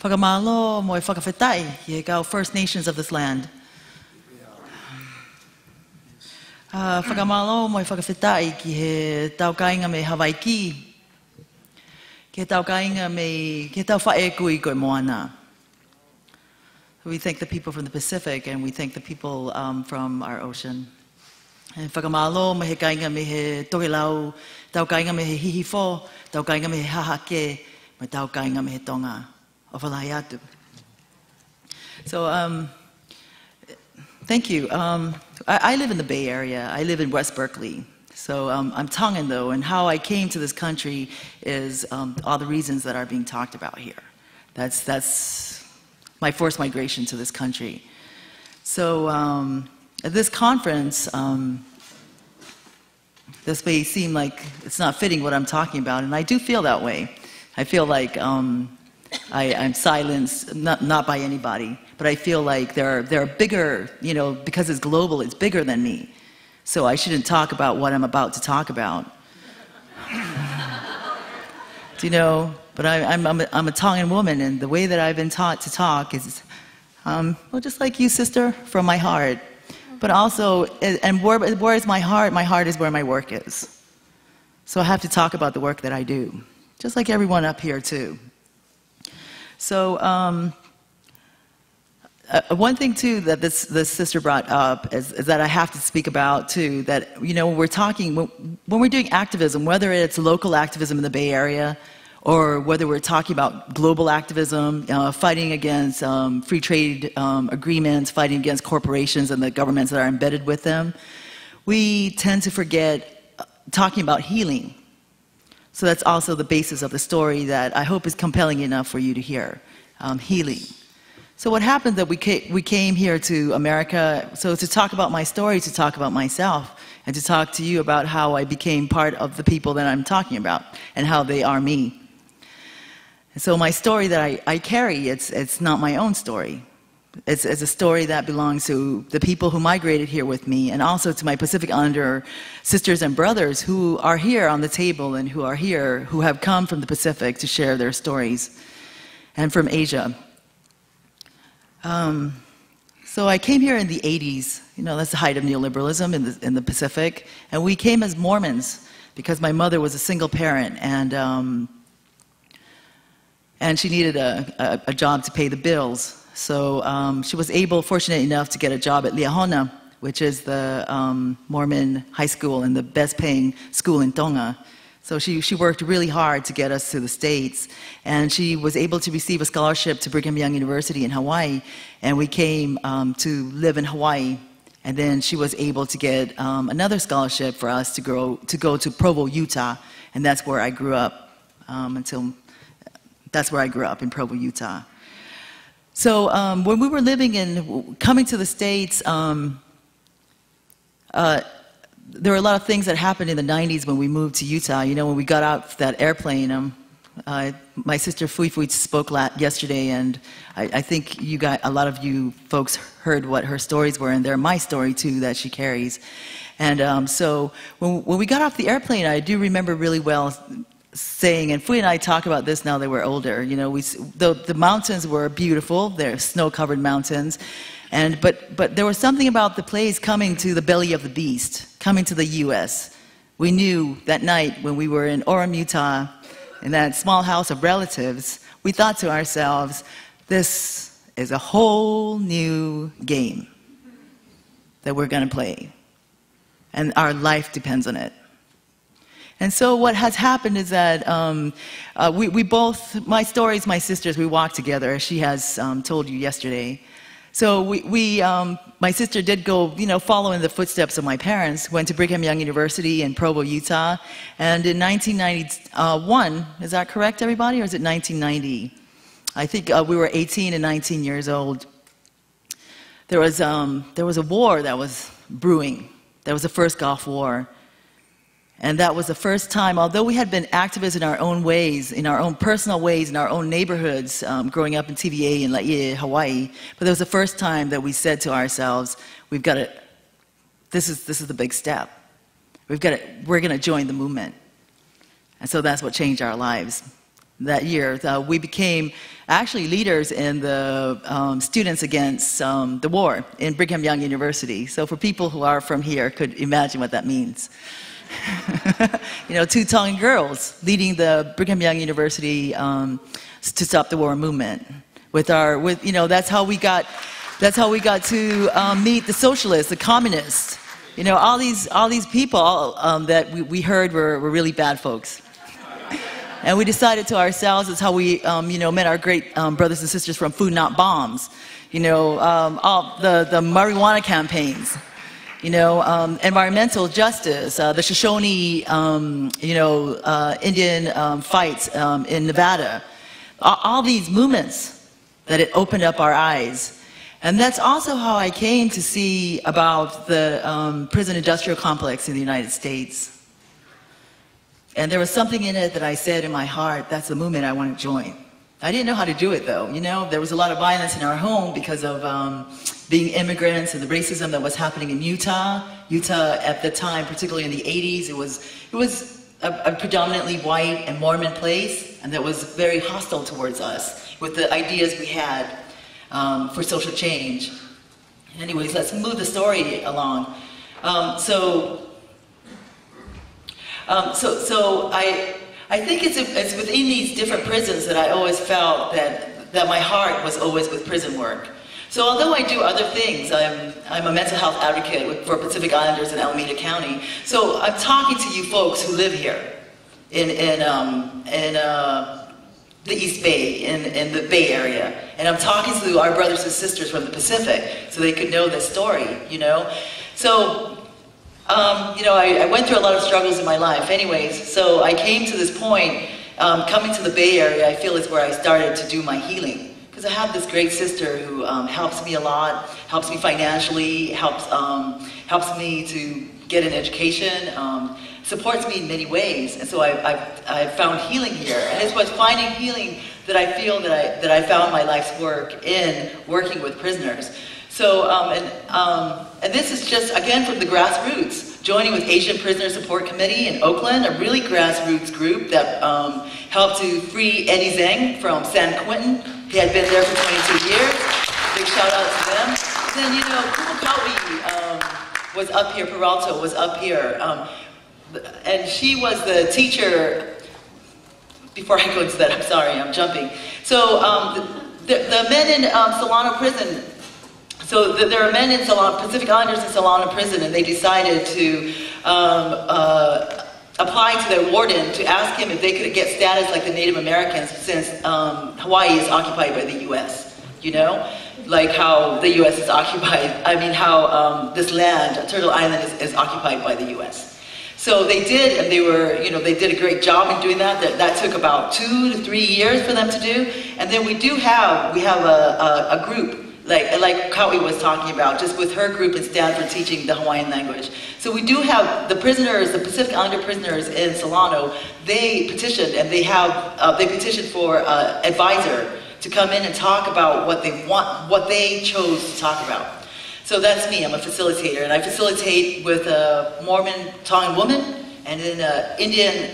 Whakamalo mo whakawhetai I he First Nations of this land. Whakamalo mo whakawhetai ki he taukainga me Hawaii ki. Ke taukainga me, ke tau whaeku I koe moana. We thank the people from the Pacific and we thank the people from our ocean. And whakamalo mo he kainga me he tokelau, taukainga me he hihifo, taukainga me he hahake, me taukainga me he tonga. So, thank you. I live in the Bay Area. I live in West Berkeley. So I'm Tongan, though, and how I came to this country is all the reasons that are being talked about here. That's my forced migration to this country. So at this conference, this may seem like it's not fitting what I'm talking about, and I do feel that way. I feel like I'm silenced, not by anybody, but I feel like there are bigger, you know, because it's global, it's bigger than me. So I shouldn't talk about what I'm about to talk about. Do you know? But I'm a Tongan woman, and the way that I've been taught to talk is, well, just like you, sister, from my heart. But also, and where is my heart? My heart is where my work is. So I have to talk about the work that I do, just like everyone up here, too. So one thing, too, that this sister brought up is that I have to speak about, too, that, you know, when we're talking, when we're doing activism, whether it's local activism in the Bay Area or whether we're talking about global activism, fighting against free trade agreements, fighting against corporations and the governments that are embedded with them, we tend to forget talking about healing. So that's also the basis of the story that I hope is compelling enough for you to hear, healing. So what happened that we came here to America, so to talk about my story, to talk about myself, and to talk to you about how I became part of the people that I'm talking about, and how they are me. So my story that I carry, it's not my own story. It's a story that belongs to the people who migrated here with me, and also to my Pacific Islander sisters and brothers who are here on the table and who are here, who have come from the Pacific to share their stories, and from Asia. So I came here in the 80s. You know, that's the height of neoliberalism in the Pacific, and we came as Mormons because my mother was a single parent, and she needed a job to pay the bills. So she was fortunate enough to get a job at Liahona, which is the Mormon high school and the best paying school in Tonga. So she worked really hard to get us to the States. And she was able to receive a scholarship to Brigham Young University in Hawaii. And we came to live in Hawaii. And then she was able to get another scholarship for us to go to Provo, Utah. And that's where I grew up that's where I grew up, in Provo, Utah. So when we were coming to the States, there were a lot of things that happened in the 90s when we moved to Utah. You know, when we got out that airplane, my sister Fui Fui spoke yesterday, and I think a lot of you folks heard what her stories were, and they're my story too that she carries. And so when we got off the airplane, I do remember really well saying, and Fui and I talk about this now that we're older, you know, the mountains were beautiful, they're snow-covered mountains, but there was something about the place coming to the belly of the beast, coming to the U.S. We knew that night when we were in Orem, Utah, in that small house of relatives, we thought to ourselves, this is a whole new game that we're going to play, and our life depends on it. And so what has happened is that we both, my stories, my sisters, we walked together, as she has told you yesterday. So my sister did go, you know, follow in the footsteps of my parents, went to Brigham Young University in Provo, Utah. And in 1991, is that correct, everybody, or is it 1990? I think we were 18 and 19 years old. There was a war that was brewing. That was the first Gulf War. And that was the first time, although we had been activists in our own ways, in our own personal ways, in our own neighborhoods, growing up in TVA in Laie, Hawaii, but it was the first time that we said to ourselves, we've got to, this is the big step. We're going to join the movement. And so that's what changed our lives. that year. We became actually leaders in the students against the war in Brigham Young University. So for people who are from here, could imagine what that means. You know, two Tongan girls leading the Brigham Young University to stop the war movement. You know, that's how we got to meet the socialists, the communists. You know, all these people that we heard were really bad folks. And we decided to ourselves, that's how we, you know, met our great brothers and sisters from Food Not Bombs. You know, all the marijuana campaigns. You know, environmental justice, the Shoshone, you know, Indian fights in Nevada. All these movements that it opened up our eyes. And that's also how I came to see about the prison industrial complex in the United States. And there was something in it that I said in my heart, that's the movement I want to join. I didn't know how to do it though, you know. There was a lot of violence in our home because of being immigrants and the racism that was happening in Utah. Utah at the time, particularly in the 80s, it was a predominantly white and Mormon place, and that was very hostile towards us with the ideas we had for social change. Anyways, let's move the story along. So I think it's within these different prisons that I always felt that my heart was always with prison work. So although I do other things, I'm a mental health advocate for Pacific Islanders in Alameda County. So I'm talking to you folks who live here in the East Bay, in the Bay Area. And I'm talking to our brothers and sisters from the Pacific so they could know this story, you know. So you know, I went through a lot of struggles in my life anyways, so I came to this point, coming to the Bay Area, I feel is where I started to do my healing. Because I have this great sister who helps me a lot, helps me financially, helps me to get an education, supports me in many ways. And so I found healing here. And it was finding healing that I feel that I found my life's work in working with prisoners. So, and this is just, again, from the grassroots, joining with Asian Prisoner Support Committee in Oakland, a really grassroots group that helped to free Eddie Zhang from San Quentin. He had been there for 22 years. Big shout out to them. Then, you know, Kumapawi was up here, Peralta was up here. And she was the teacher, before I go into that, I'm sorry, I'm jumping. So, the men in Solano Prison, so there are men in Pacific Islanders in Solano Prison, and they decided to apply to their warden to ask him if they could get status like the Native Americans, since Hawaii is occupied by the U.S., you know? Like how the U.S. is occupied, I mean how this land, Turtle Island, is occupied by the U.S. So they did, and they were, you know, they did a great job in doing that. That took about 2 to 3 years for them to do. And then we have a group, like Kaui was talking about, just with her group in Stanford teaching the Hawaiian language. So we do have the prisoners, the Pacific Islander prisoners in Solano, they petitioned, and they petitioned for an advisor to come in and talk about what they want, what they chose to talk about. So that's me, I'm a facilitator, and I facilitate with a Mormon Tongan woman and an Indian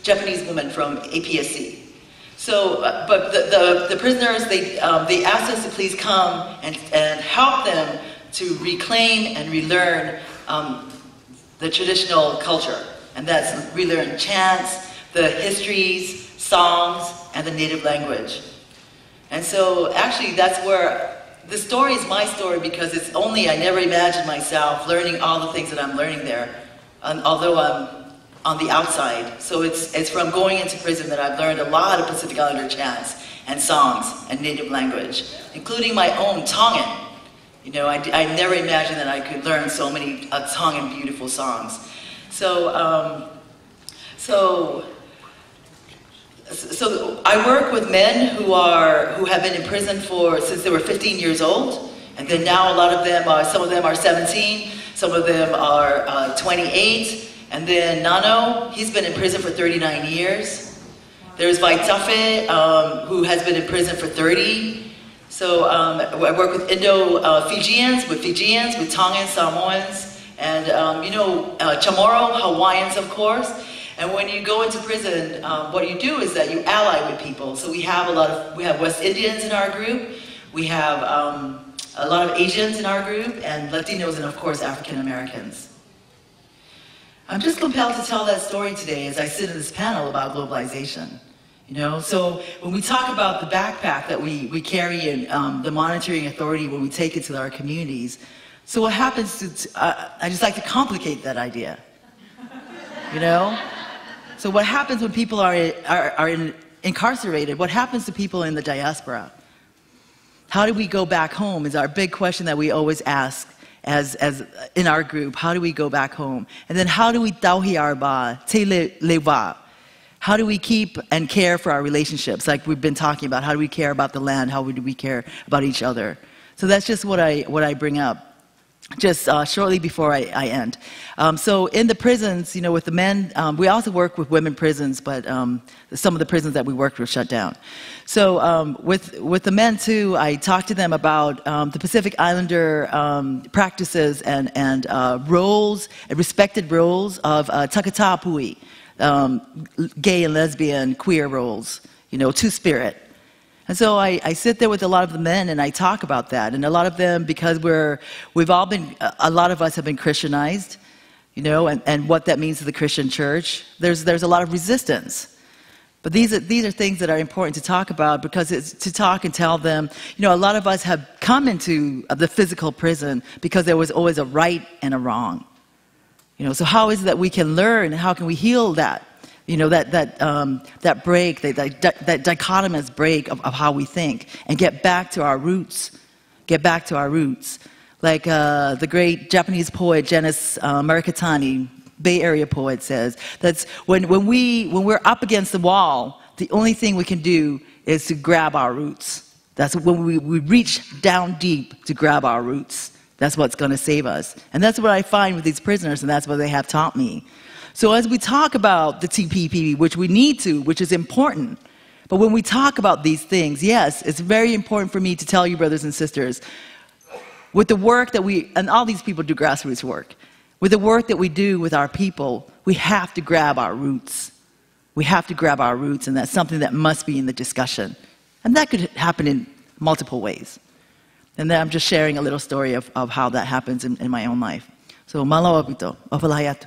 Japanese woman from APSC. So, but the prisoners, they asked us to please come and help them to reclaim and relearn the traditional culture. And that's relearn chants, the histories, songs, and the native language. And so actually that's where, the story is my story because it's only, I never imagined myself learning all the things that I'm learning there, although I'm on the outside. So it's from going into prison that I've learned a lot of Pacific Islander chants and songs and native language, including my own Tongan. You know, I never imagined that I could learn so many Tongan beautiful songs. So I work with men who have been in prison since they were 15 years old, and then now a lot of them some of them are 17, some of them are 28. And then Nano, he's been in prison for 39 years. There's Vaitafe, who has been in prison for 30. So I work with Indo-Fijians, with Tongans, Samoans, and you know, Chamorro, Hawaiians, of course. And when you go into prison, what you do is that you ally with people. So we have West Indians in our group, we have a lot of Asians in our group, and Latinos, and of course African Americans. I'm just compelled to tell that story today as I sit in this panel about globalization. So when we talk about the backpack that we carry and the monitoring authority when we take it to our communities, so what happens to, I just like to complicate that idea, So what happens when people are incarcerated? What happens to people in the diaspora? How do we go back home is our big question that we always ask as in our group. How do we go back home? And then how do we tauhiarba, te lewa? How do we keep and care for our relationships, like we've been talking about? How do we care about the land? How do we care about each other? So that's just what I bring up. Just shortly before I end. So in the prisons, with the men, we also work with women prisons, but some of the prisons that we worked with shut down. So with the men too, I talked to them about the Pacific Islander practices and roles, respected roles of takatapui, gay and lesbian, queer roles, two-spirit. And so I sit there with a lot of the men and I talk about that. And a lot of them, because a lot of us have been Christianized, and what that means to the Christian church, there's a lot of resistance. But these are things that are important to talk about, because it's to talk and tell them, a lot of us have come into the physical prison because there was always a right and a wrong. So how is it that we can learn, how can we heal that? That break, that dichotomous break of how we think, and get back to our roots. Get back to our roots. Like the great Japanese poet Janice Mercatani, Bay Area poet, says, that's when we're up against the wall, the only thing we can do is to grab our roots. That's when we reach down deep to grab our roots. That's what's going to save us. And that's what I find with these prisoners, and that's what they have taught me. So as we talk about the TPP, which we need to, which is important, but when we talk about these things, yes, it's very important for me to tell you, brothers and sisters, with the work that and all these people do grassroots work, with the work that we do with our people, we have to grab our roots. We have to grab our roots, and that's something that must be in the discussion. And that could happen in multiple ways. And then I'm just sharing a little story of how that happens in my own life. So, malawa pito, opalahayat.